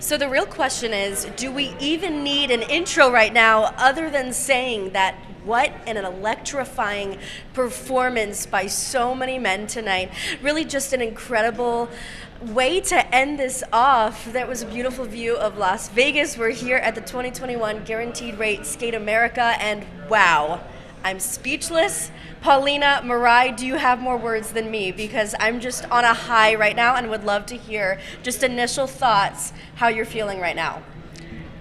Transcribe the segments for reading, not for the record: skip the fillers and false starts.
So the real question is, do we even need an intro right now other than saying that what an electrifying performance by so many men tonight. Really just an incredible way to end this off. That was a beautiful view of Las Vegas. We're here at the 2021 Guaranteed Rate Skate America, and wow, I'm speechless. Polina, Mirai, do you have more words than me? Because I'm just on a high right now and would love to hear just initial thoughts, how you're feeling right now.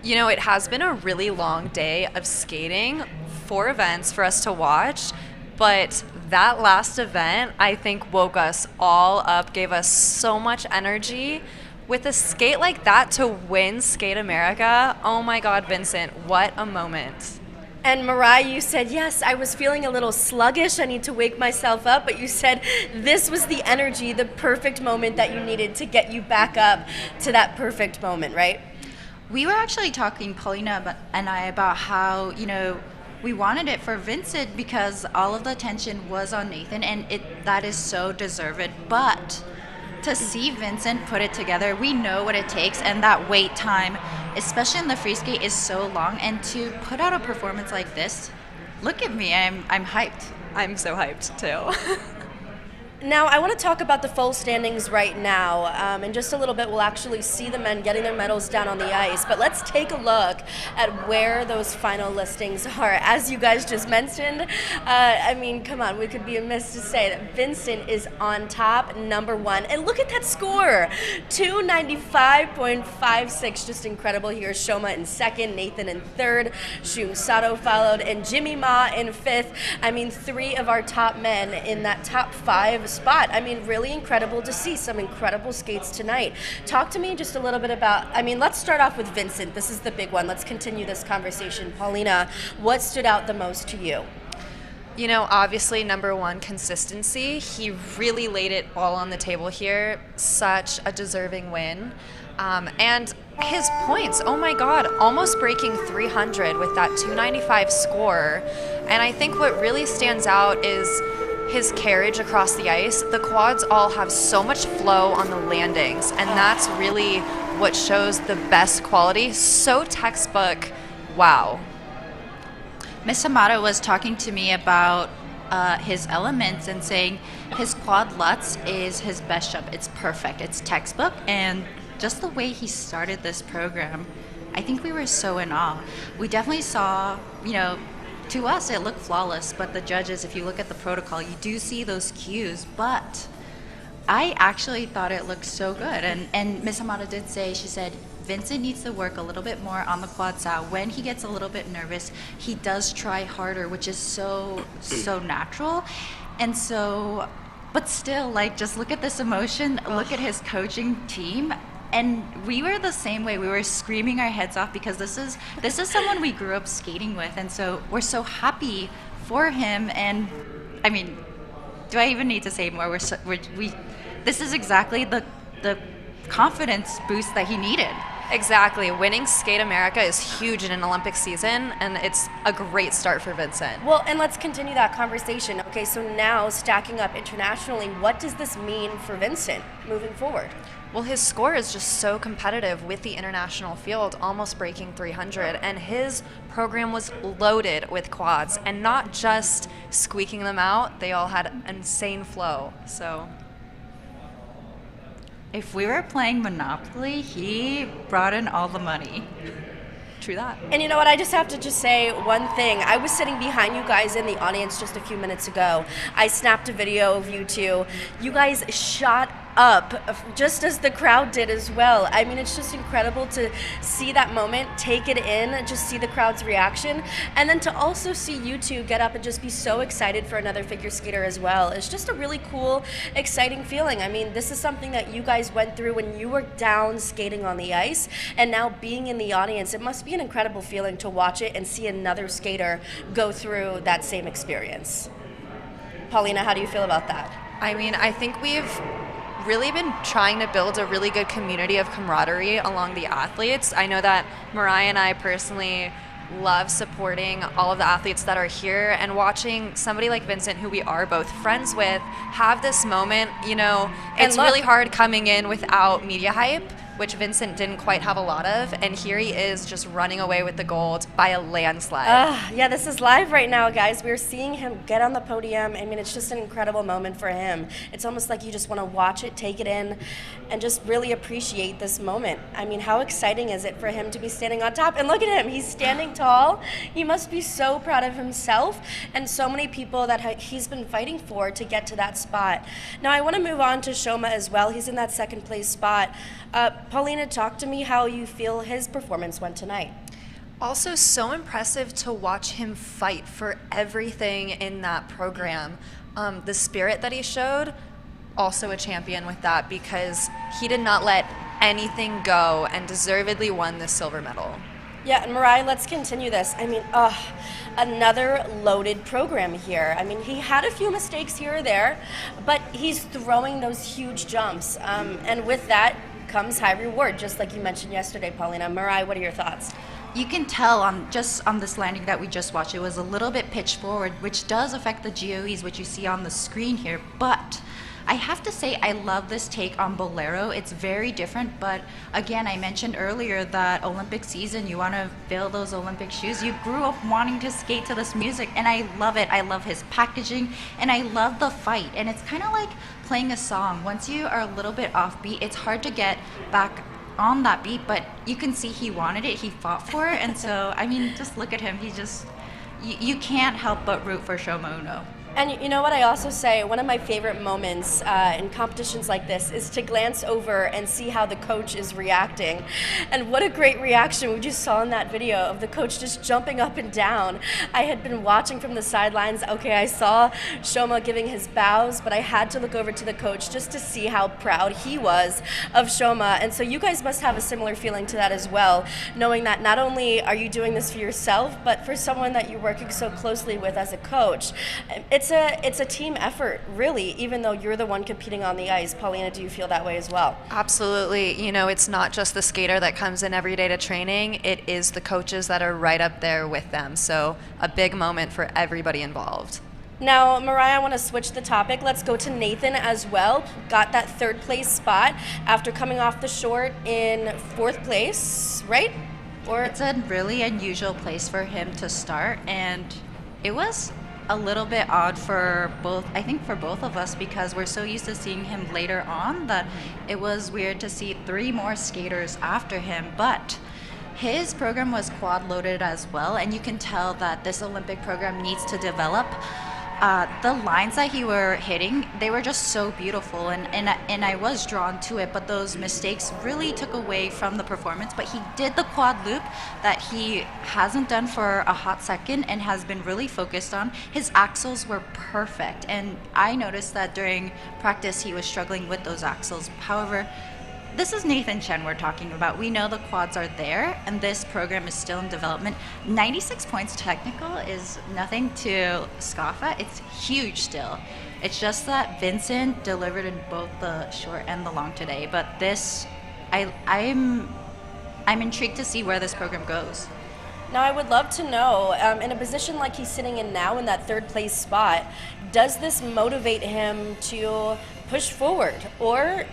You know, it has been a really long day of skating, 4 events for us to watch, but that last event, I think, woke us all up, gave us so much energy. With a skate like that to win Skate America, oh my God, Vincent, what a moment. And Mirai, you said, yes, I was feeling a little sluggish. I need to wake myself up. But you said this was the energy, the perfect moment that you needed to get you back up to that perfect moment, right? We were actually talking, Polina and I, about how, we wanted it for Vincent because all of the attention was on Nathan, and that is so deserved. But to see Vincent put it together, we know what it takes, and that wait time, especially in the free skate, is so long. And to put out a performance like this, look at me, I'm hyped. I'm so hyped too. Now, I want to talk about the full standings right now. In just a little bit, we'll actually see the men getting their medals down on the ice. But let's take a look at where those final listings are. As you guys just mentioned, come on, we could be amiss to say that Vincent is on top, number 1. And look at that score, 295.56. Just incredible here. Shoma in second, Nathan in third, Shun Sato followed, and Jimmy Ma in fifth. 3 of our top men in that top 5 spot. Really incredible to see some incredible skates tonight. Talk to me just a little bit about, let's start off with Vincent. This is the big one. Let's continue this conversation. Paulina, what stood out the most to you? Obviously, number 1, consistency. He really laid it all on the table here. Such a deserving win. And his points, oh my God, almost breaking 300 with that 295 score. And I think what really stands out is his carriage across the ice. The quads all have so much flow on the landings, and that's really what shows the best quality. So textbook, wow. Miss Hamada was talking to me about his elements and saying his quad lutz is his best jump. It's perfect. It's textbook, and just the way he started this program, I think we were so in awe. We definitely saw, to us, it looked flawless, but the judges, if you look at the protocol, you do see those cues. But I actually thought it looked so good. And Ms. Hamada did say, she said, Vincent needs to work a little bit more on the quad sow. When he gets a little bit nervous, he does try harder, which is so natural. And so, but still, just look at this emotion, look at his coaching team. And we were the same way. We were screaming our heads off because this is someone we grew up skating with, and so we're so happy for him. And do I even need to say more? This is exactly the confidence boost that he needed. Exactly. Winning Skate America is huge in an Olympic season, and it's a great start for Vincent. Well, and let's continue that conversation. Okay, so now stacking up internationally, what does this mean for Vincent moving forward? Well, his score is just so competitive with the international field, almost breaking 300, and his program was loaded with quads, and not just squeaking them out, they all had insane flow, so. If we were playing Monopoly, he brought in all the money. True that. And you know what, I just have to say one thing. I was sitting behind you guys in the audience just a few minutes ago. I snapped a video of you two. You guys shot up just as the crowd did as well. It's just incredible to see that moment, take it in, just see the crowd's reaction, and then to also see you two get up and just be so excited for another figure skater as well. It's just a really cool, exciting feeling. This is something that you guys went through when you were down skating on the ice, and now being in the audience, it must be an incredible feeling to watch it and see another skater go through that same experience. Paulina, how do you feel about that? I think we've really been trying to build a really good community of camaraderie along the athletes. I know that Mirai and I personally love supporting all of the athletes that are here, and watching somebody like Vincent, who we are both friends with, have this moment. It's really hard coming in without media hype, which Vincent didn't quite have a lot of. And here he is just running away with the gold by a landslide. Yeah, this is live right now, guys. We're seeing him get on the podium. I mean, it's just an incredible moment for him. It's almost like you just want to watch it, take it in, and just really appreciate this moment. I mean, how exciting is it for him to be standing on top? And look at him, he's standing tall. He must be so proud of himself and so many people that he's been fighting for to get to that spot. Now, I want to move on to Shoma as well. He's in that second place spot. Polina, talk to me how you feel his performance went tonight. Also, so impressive to watch him fight for everything in that program. The spirit that he showed, also a champion with that, because he did not let anything go and deservedly won this silver medal. Yeah, and Mirai, let's continue this. I mean, another loaded program here. I mean, he had a few mistakes here or there, but he's throwing those huge jumps. And with that comes high reward, just like you mentioned yesterday, Polina. Mirai, what are your thoughts? You can tell on this landing that we just watched, it was a little bit pitched forward, which does affect the GOEs, which you see on the screen here. But I have to say, I love this take on Bolero. It's very different, but again, I mentioned earlier that Olympic season, you want to fill those Olympic shoes. You grew up wanting to skate to this music, and I love it. I love his packaging, and I love the fight. And it's kind of like playing a song. Once you are a little bit offbeat, it's hard to get back on that beat, but you can see he wanted it, he fought for it, and so, I mean, just look at him. He just, you can't help but root for Shoma Uno. And you know what I also say, one of my favorite moments in competitions like this is to glance over and see how the coach is reacting. And what a great reaction we just saw in that video of the coach just jumping up and down. I had been watching from the sidelines. Okay, I saw Shoma giving his bows, but I had to look over to the coach just to see how proud he was of Shoma. And so you guys must have a similar feeling to that as well, knowing that not only are you doing this for yourself, but for someone that you're working so closely with as a coach. It's a team effort, really, even though you're the one competing on the ice. Polina, do you feel that way as well? Absolutely. You know, it's not just the skater that comes in every day to training. It is the coaches that are right up there with them. So a big moment for everybody involved. Now, Mirai, I want to switch the topic. Let's go to Nathan as well. Got that third place spot after coming off the short in fourth place, right? Or It's a really unusual place for him to start, and it was a little bit odd for both, I think for both of us, because we're so used to seeing him later on that it was weird to see three more skaters after him. But his program was quad loaded as well, and you can tell that this Olympic program needs to develop. The lines that he were hitting, they were just so beautiful, and I was drawn to it, but those mistakes really took away from the performance. But he did the quad loop that he hasn't done for a hot second and has been really focused on. His axles were perfect, and I noticed that during practice he was struggling with those axles. However, this is Nathan Chen we're talking about. We know the quads are there, and this program is still in development. 96 points technical is nothing to scoff at. It's huge still. It's just that Vincent delivered in both the short and the long today. But this, I'm intrigued to see where this program goes. Now, I would love to know, in a position like he's sitting in now in that third place spot, does this motivate him to push forward? Or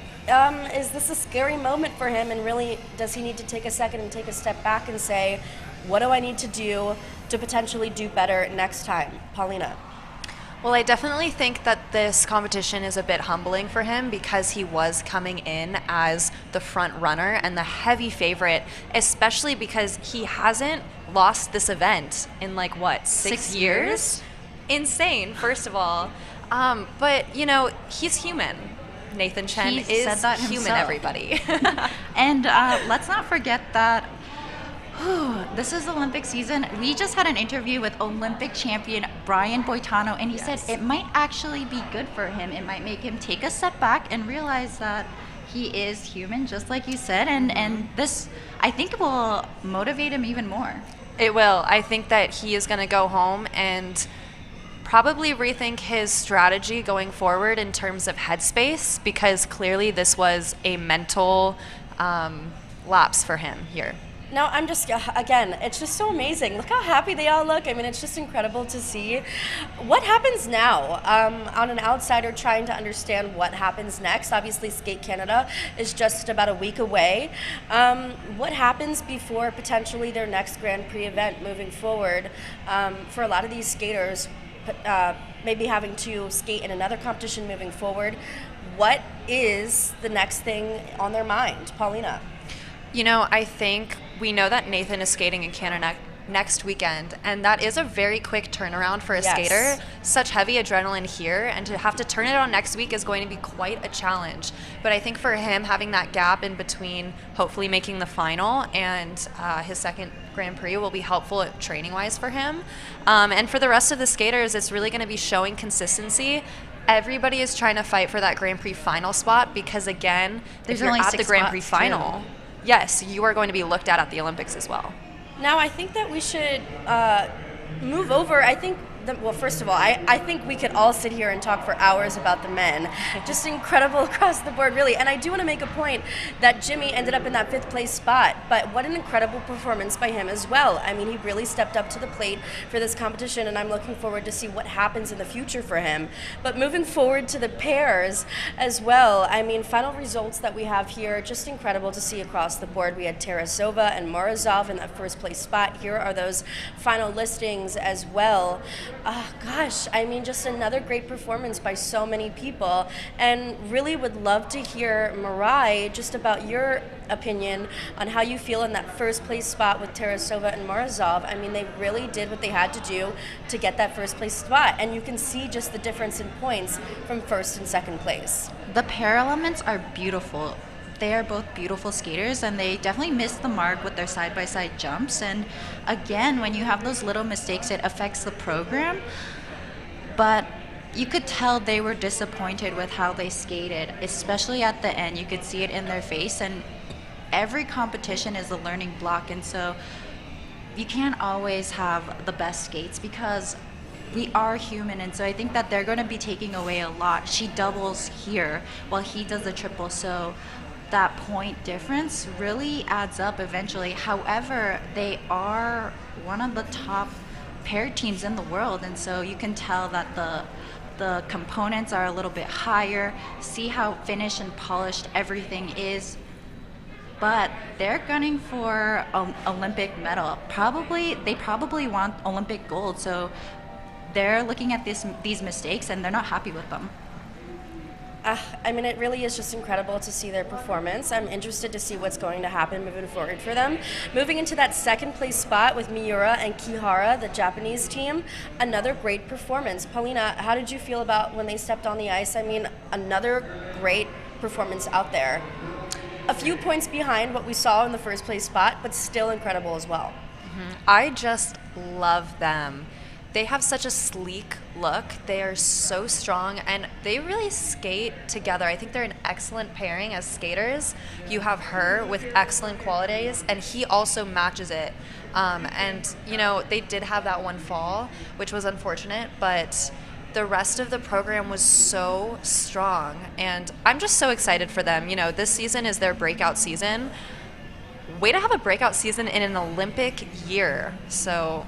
is this a scary moment for him, and really does he need to take a second and take a step back and say, what do I need to do to potentially do better next time? Polina. Well, I definitely think that this competition is a bit humbling for him because he was coming in as the front runner and the heavy favorite, especially because he hasn't lost this event in like what, 6 years? Insane, first of all. But you know, he's human. Nathan Chen He is said that human, himself. everybody. And let's not forget that this is Olympic season. We just had an interview with Olympic champion Brian Boitano, and he said it might actually be good for him. It might make him take a step back and realize that he is human, just like you said, and this, I think, will motivate him even more. It will. I think that he is going to go home and probably rethink his strategy going forward in terms of headspace, because clearly this was a mental lapse for him here. No, I'm just, again, it's just so amazing. Look how happy they all look. I mean, it's just incredible to see. What happens now? On an outsider trying to understand what happens next, obviously Skate Canada is just about a week away. What happens before potentially their next Grand Prix event moving forward for a lot of these skaters, maybe having to skate in another competition moving forward? What is the next thing on their mind? Polina? You know, I think we know that Nathan is skating in Canada next weekend, and that is a very quick turnaround for a skater. Such heavy adrenaline here, and to have to turn it on next week is going to be quite a challenge. But I think for him, having that gap in between hopefully making the final and his second Grand Prix will be helpful training-wise for him. And for the rest of the skaters, it's really going to be showing consistency. Everybody is trying to fight for that Grand Prix final spot because, again, if you're at the Grand Prix final, yes, you are going to be looked at the Olympics as well. Now, I think that we should move over. I think, well, first of all, I think we could all sit here and talk for hours about the men. Just incredible across the board, really. And I do want to make a point that Jimmy ended up in that 5th place spot, but what an incredible performance by him as well. I mean, he really stepped up to the plate for this competition, and I'm looking forward to see what happens in the future for him. But moving forward to the pairs as well, I mean, final results that we have here, just incredible to see across the board. We had Tarasova and Morozov in that 1st place spot. Here are those final listings as well. Gosh, I mean, just another great performance by so many people, and really would love to hear, Mirai, just about your opinion on how you feel in that 1st place spot with Tarasova and Morozov. I mean, they really did what they had to do to get that 1st place spot, and you can see just the difference in points from 1st and 2nd place. The pair elements are beautiful. They are both beautiful skaters, and they definitely missed the mark with their side-by-side jumps. And again, when you have those little mistakes, it affects the program. But you could tell they were disappointed with how they skated, especially at the end. You could see it in their face, and every competition is a learning block. And so you can't always have the best skates because we are human, and so I think that they're going to be taking away a lot. She doubles here while he does the triple, so that point difference really adds up eventually. However, they are one of the top pair teams in the world, and so you can tell that the components are a little bit higher. See how finished and polished everything is. But they're gunning for an Olympic medal. They probably want Olympic gold, so they're looking at these mistakes and they're not happy with them. I mean, it really is just incredible to see their performance. I'm interested to see what's going to happen moving forward for them. Moving into that 2nd place spot with Miura and Kihara, the Japanese team, another great performance. Polina, how did you feel about when they stepped on the ice? I mean, another great performance out there. A few points behind what we saw in the 1st place spot, but still incredible as well. I just love them. They have such a sleek look. They are so strong, and they really skate together. I think they're an excellent pairing as skaters. You have her with excellent qualities, and he also matches it. And, you know, they did have that one fall, which was unfortunate, but the rest of the program was so strong, and I'm just so excited for them. You know, this season is their breakout season. Way to have a breakout season in an Olympic year. So,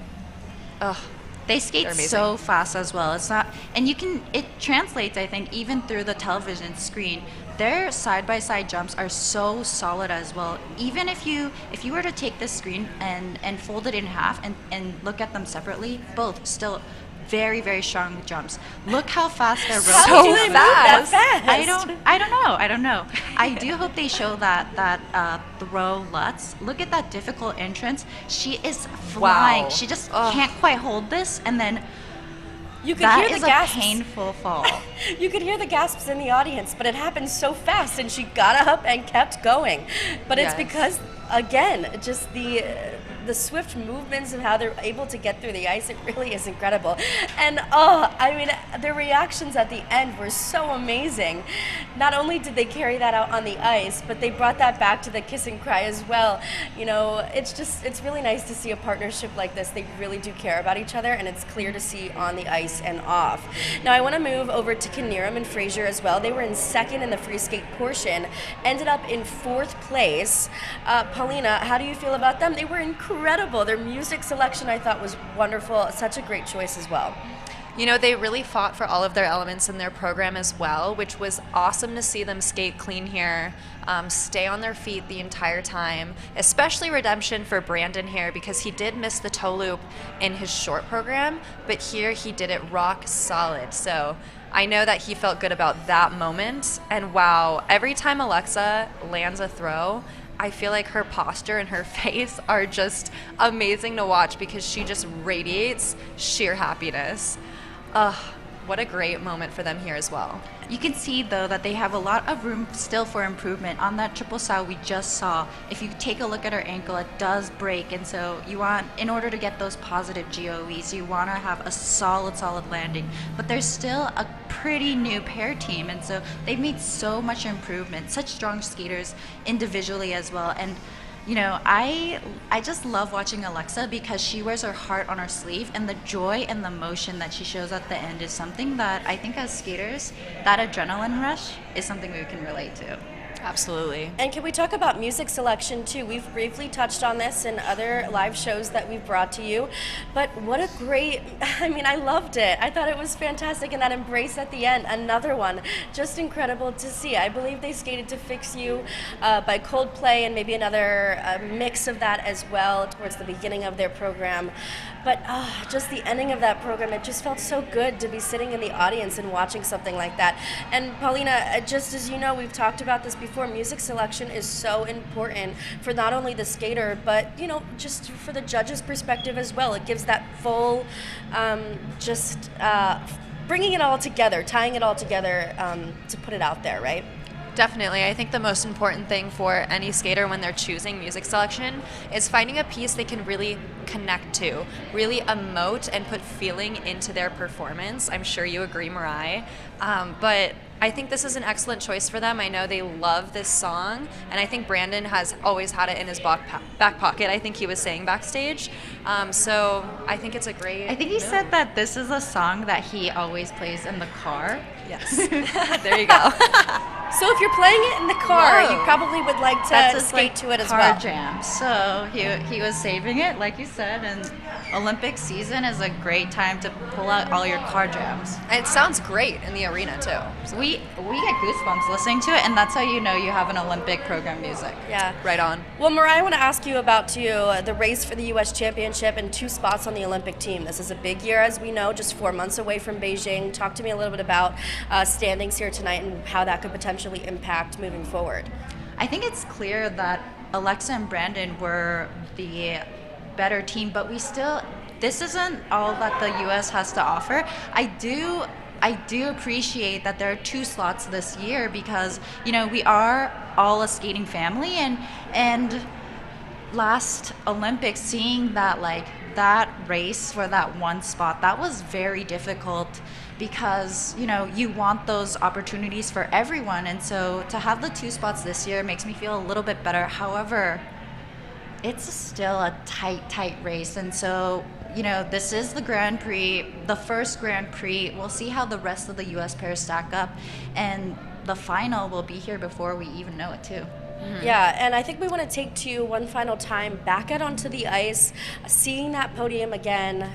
they skate so fast as well. It's not, and it translates, I think, even through the television screen. Their side-by-side jumps are so solid as well. Even if you were to take this screen and fold it in half and look at them separately, both still very, very strong jumps. Look how fast they're rotating. How do they move that fast? I don't know. I do hope they show that throw Lutz. Look at that difficult entrance. She is flying. Wow. She just can't quite hold this, and then you could hear the gasps. A painful fall. You could hear the gasps in the audience, but it happened so fast, and she got up and kept going. But it's because, again, just the the swift movements of how they're able to get through the ice, it really is incredible. And oh, I mean, their reactions at the end were so amazing. Not only did they carry that out on the ice, but they brought that back to the kiss and cry as well. You know, it's really nice to see a partnership like this. They really do care about each other, and it's clear to see on the ice and off. Now I want to move over to Knierim and Fraser as well. They were in second in the free skate portion, ended up in fourth place. Polina, how do you feel about them? They were incredible. Their music selection I thought was wonderful. Such a great choice as well. You know, they really fought for all of their elements in their program as well, which was awesome to see them skate clean here, stay on their feet the entire time, especially redemption for Brandon here because he did miss the toe loop in his short program, but here he did it rock solid. So I know that he felt good about that moment. And wow, every time Alexa lands a throw, I feel like her posture and her face are just amazing to watch because she just radiates sheer happiness. What a great moment for them here as well. You can see, though, that they have a lot of room still for improvement. On that triple sow we just saw, if you take a look at her ankle, it does break. And so you want, in order to get those positive GOEs, you want to have a solid landing. But there's still a pretty new pair team. And so they've made so much improvement, such strong skaters individually as well. And you know, I just love watching Alexa because she wears her heart on her sleeve, and the joy and the motion that she shows at the end is something that I think as skaters, that adrenaline rush is something we can relate to. Absolutely. And can we talk about music selection too? We've briefly touched on this in other live shows that we've brought to you, but what a great, I mean, I loved it. I thought it was fantastic, and that embrace at the end, another one, just incredible to see. I believe they skated to Fix You by Coldplay and maybe another mix of that as well towards the beginning of their program. But just the ending of that program, it just felt so good to be sitting in the audience and watching something like that. And Polina, just as you know, we've talked about this before, music selection is so important for not only the skater, but, you know, just for the judge's perspective as well. It gives that full, bringing it all together, tying it all together to put it out there, right? Definitely. I think the most important thing for any skater when they're choosing music selection is finding a piece they can really connect to, really emote and put feeling into their performance. I'm sure you agree, Mirai. But I think this is an excellent choice for them. I know they love this song, and I think Brandon has always had it in his back pocket. I think he was saying backstage. So I think it's a great I think he said that this is a song that he always plays in the car. Yes. There you go. So if you're playing it in the car, Whoa. you probably would like to skate to it as well. Car jam. So he was saving it, like you said, and Olympic season is a great time to pull out all your car jams. It sounds great in the arena too. So We get goosebumps listening to it, and that's how you know you have an Olympic program music. Yeah. right on. Well, Mirai, I want to ask you about the race for the U.S. Championship and 2 spots on the Olympic team. This is a big year, as we know, just 4 months away from Beijing. Talk to me a little bit about standings here tonight and how that could potentially impact moving forward. I think it's clear that Alexa and Brandon were the better team, but this isn't all that the U.S. has to offer. I do appreciate that there are 2 slots this year because, you know, we are all a skating family, and last Olympics, seeing that race for that 1 spot, that was very difficult because, you know, you want those opportunities for everyone, and so to have the 2 spots this year makes me feel a little bit better. However, it's still a tight race, and so, you know, this is the Grand Prix, the first Grand Prix. We'll see how the rest of the U.S. pairs stack up, and the final will be here before we even know it too. Mm-hmm. Yeah, and I think we want to take you one final time back out onto the ice, seeing that podium again.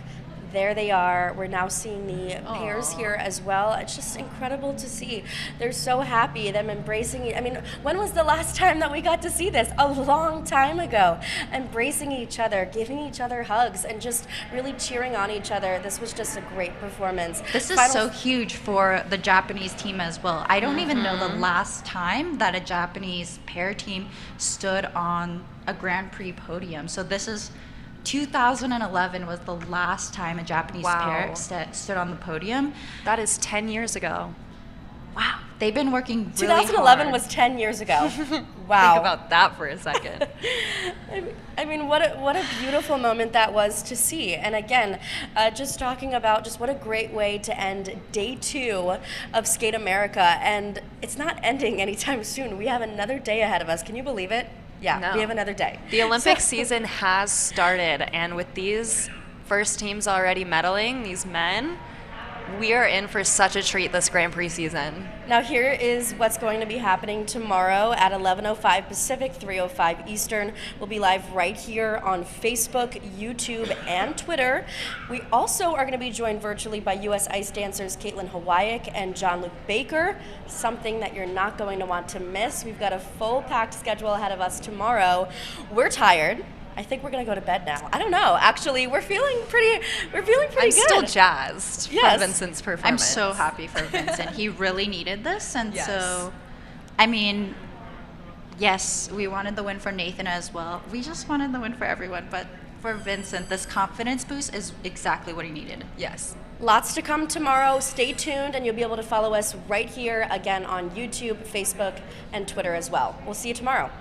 There they are. We're now seeing the pairs here as well. It's just incredible to see. They're so happy, them embracing it. I mean, when was the last time that we got to see this? A long time ago. Embracing each other, giving each other hugs, and just really cheering on each other. This was just a great performance. This is so huge for the Japanese team as well. I don't even know the last time that a Japanese pair team stood on a Grand Prix podium. So this is 2011 was the last time a Japanese pair stood on the podium. That is 10 years ago. Wow. They've been working really 2011 hard. was 10 years ago. Wow. Think about that for a second. I mean, what a beautiful moment that was to see. And again, just talking about just what a great way to end day 2 of Skate America. And it's not ending anytime soon. We have another day ahead of us. Can you believe it? Yeah, No. we have another day. The Olympic season has started, and with these first teams already medaling, these men, we are in for such a treat this Grand Prix season. Now here is what's going to be happening tomorrow at 11:05 Pacific, 3:05 Eastern. We'll be live right here on Facebook, YouTube, and Twitter. We also are going to be joined virtually by U.S. ice dancers Caitlin Hawaii and John-Luke Baker, something that you're not going to want to miss. We've got a full packed schedule ahead of us tomorrow. We're tired. I think we're gonna go to bed now. I don't know. Actually, we're feeling pretty I'm good. still jazzed Yes. for Vincent's performance. I'm so happy for Vincent. He really needed this, and Yes. so, I mean, yes, we wanted the win for Nathan as well. We just wanted the win for everyone, but for Vincent, this confidence boost is exactly what he needed. Yes. Lots to come tomorrow. Stay tuned, and you'll be able to follow us right here again on YouTube, Facebook, and Twitter as well. We'll see you tomorrow.